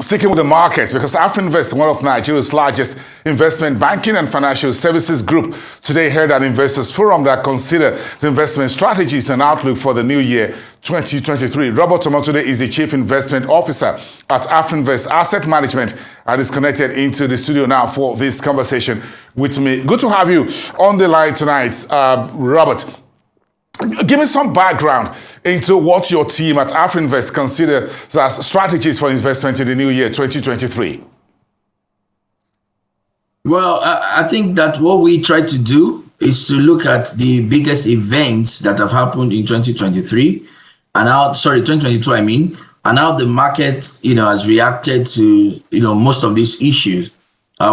Sticking with the markets, because Afrinvest, one of Nigeria's largest investment banking and financial services group, today held an investors forum that considered the investment strategies and outlook for the new year 2023. Robert Omotunde is the Chief Investment Officer at Afrinvest Asset Management and is connected into the studio now for this conversation with me. Good to have you on the line tonight, Robert. Give me some background into what your team at Afrinvest considers as strategies for investment in the new year 2023. Well, I think that what we try to do is to look at the biggest events that have happened in 2023 and how, 2022, and how the market, has reacted to, most of these issues.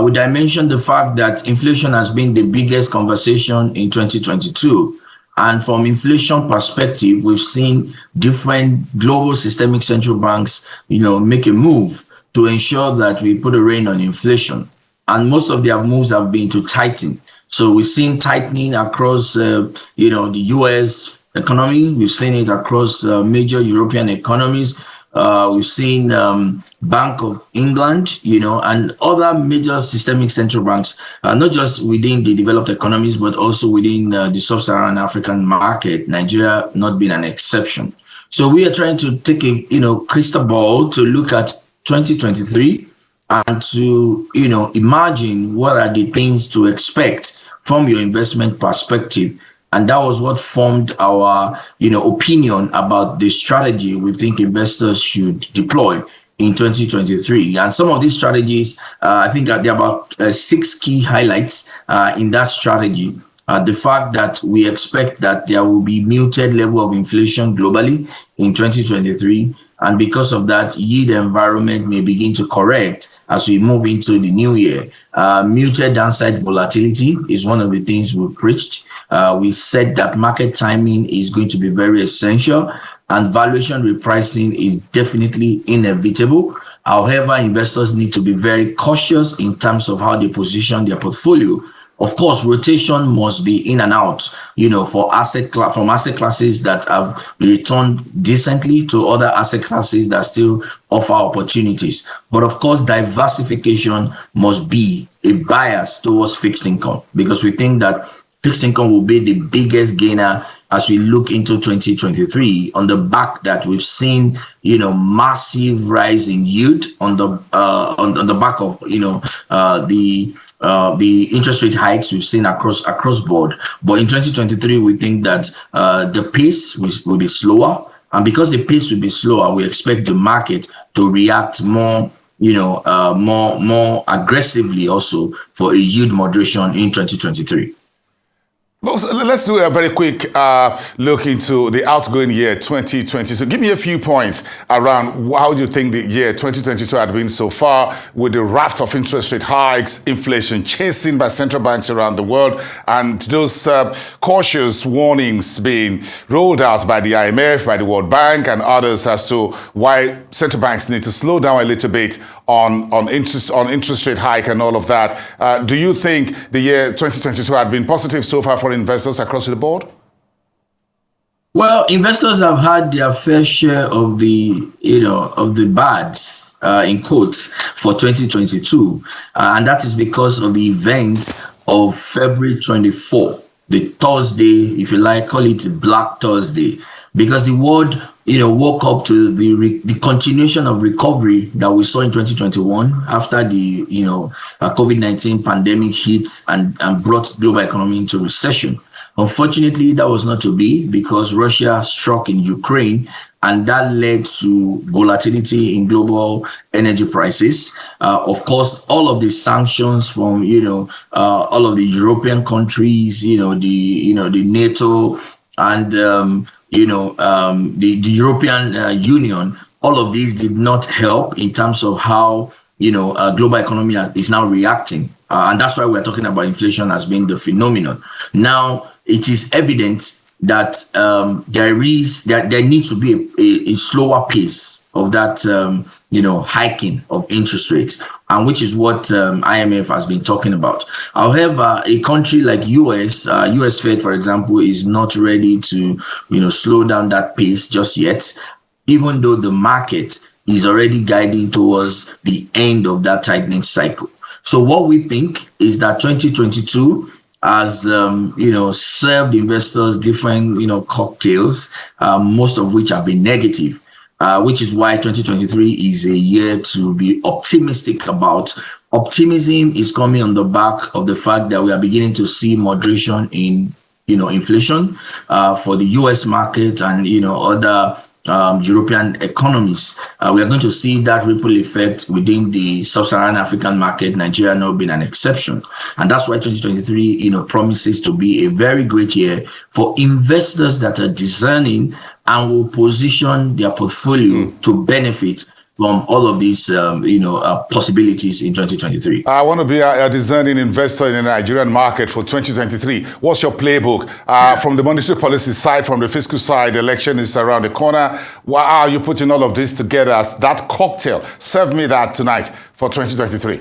We dimension the fact that inflation has been the biggest conversation in 2022. And from inflation perspective, we've seen different global systemic central banks, make a move to ensure that we put a rein on inflation. And most of their moves have been to tighten. So we've seen tightening across, the US economy. We've seen it across major European economies. We've seen Bank of England, and other major systemic central banks, not just within the developed economies, but also within the sub-Saharan African market, Nigeria not being an exception. So we are trying to take a, crystal ball to look at 2023 and to, imagine what are the things to expect from your investment perspective. And that was what formed our, opinion about the strategy we think investors should deploy in 2023. And some of these strategies, I think there are about 6 key highlights in that strategy. The fact that we expect that there will be muted level of inflation globally in 2023. And because of that, yield environment may begin to correct as we move into the new year. Muted downside volatility is one of the things we preached. We said that market timing is going to be very essential and valuation repricing is definitely inevitable. However, investors need to be very cautious in terms of how they position their portfolio. Of course, rotation must be in and out, from asset classes that have returned decently to other asset classes that still offer opportunities. But of course, diversification must be a bias towards fixed income because we think that fixed income will be the biggest gainer as we look into 2023 on the back that we've seen, massive rise in yield on the back of, the interest rate hikes we've seen across board. But in 2023, we think that the pace will be slower. And because the pace will be slower, we expect the market to react more, more aggressively also for a yield moderation in 2023. Let's do a very quick look into the outgoing year 2020. So give me a few points around how you think the year 2022 had been so far with the raft of interest rate hikes, inflation chasing by central banks around the world, and those cautious warnings being rolled out by the IMF, by the World Bank, and others as to why central banks need to slow down a little bit on interest rate hike and all of that. Do you think the year 2022 had been positive so far for investors across the board? Well, investors have had their fair share of the, of the bads, in quotes, for 2022. And that is because of the event of February 24, the Thursday, if you like, call it Black Thursday, because the world woke up to the continuation of recovery that we saw in 2021 after the COVID-19 pandemic hit and brought global economy into recession. Unfortunately, that was not to be because Russia struck in Ukraine, and that led to volatility in global energy prices. Of course, all of the sanctions from all of the European countries, the NATO and the European Union, all of these did not help in terms of how, global economy is now reacting. And that's why we're talking about inflation as being the phenomenon. Now, it is evident that there needs to be a slower pace of that, hiking of interest rates, and which is what IMF has been talking about. However, a country like US Fed, for example, is not ready to, slow down that pace just yet, even though the market is already guiding towards the end of that tightening cycle. So what we think is that 2022 has served investors different cocktails, most of which have been negative. Which is why 2023 is a year to be optimistic about. Optimism is coming on the back of the fact that we are beginning to see moderation in inflation for the US market and other European economies. We are going to see that ripple effect within the sub-Saharan African market, Nigeria not being an exception. And that's why 2023 promises to be a very great year for investors that are discerning and will position their portfolio to benefit from all of these possibilities in 2023. I want to be a discerning investor in the Nigerian market for 2023. What's your playbook? From the monetary policy side, from the fiscal side, the election is around the corner. How are you putting all of this together as that cocktail? Serve me that tonight for 2023.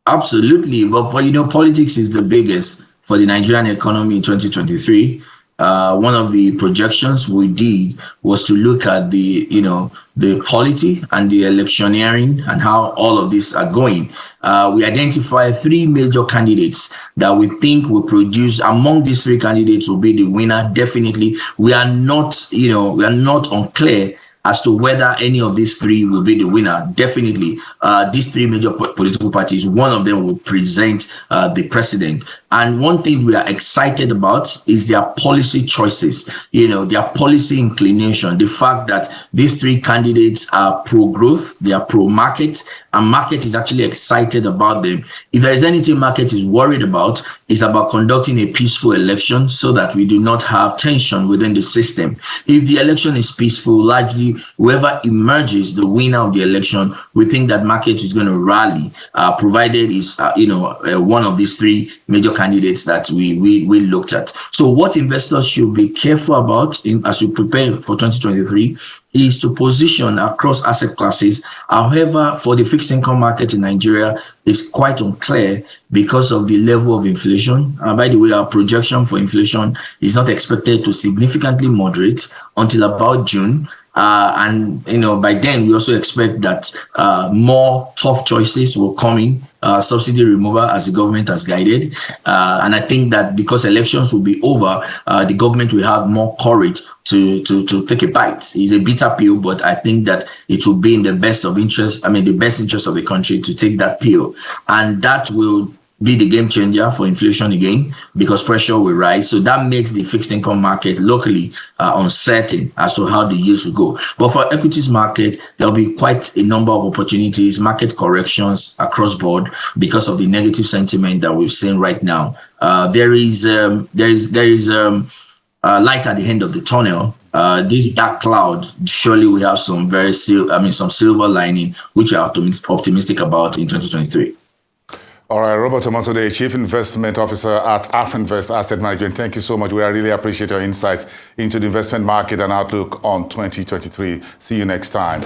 Absolutely. But politics is the biggest for the Nigerian economy in 2023. One of the projections we did was to look at the polity and the electioneering and how all of these are going. We identified 3 major candidates that we think will produce. Among these 3 candidates will be the winner. Definitely, we are not unclear as to whether any of these 3 will be the winner. Definitely, these 3 major political parties, one of them will present the president. And one thing we are excited about is their policy choices, their policy inclination, the fact that these 3 candidates are pro-growth, they are pro-market, and market is actually excited about them. If there is anything market is worried about, it's about conducting a peaceful election so that we do not have tension within the system. If the election is peaceful, largely whoever emerges the winner of the election, we think that market is going to rally, provided is one of these 3 major candidates that we looked at. So what investors should be careful about as we prepare for 2023 is to position across asset classes. However, for the fixed income market in Nigeria, it's quite unclear because of the level of inflation. By the way, our projection for inflation is not expected to significantly moderate until about June. And by then we also expect that more tough choices will come in, subsidy removal as the government has guided. And I think that because elections will be over, the government will have more courage to take a bite. It's a bitter pill, but I think that it will be in the best interest of the country to take that pill. And that will be the game changer for inflation again, because pressure will rise. So that makes the fixed income market locally uncertain as to how the yields will go. But for equities market, there'll be quite a number of opportunities, market corrections across board because of the negative sentiment that we've seen right now. There is light at the end of the tunnel. This dark cloud, surely we have some some silver lining, which we are optimistic about in 2023. All right, Robert Omotunde, Chief Investment Officer at Afinvest Asset Management. Thank you so much. We really appreciate your insights into the investment market and outlook on 2023. See you next time.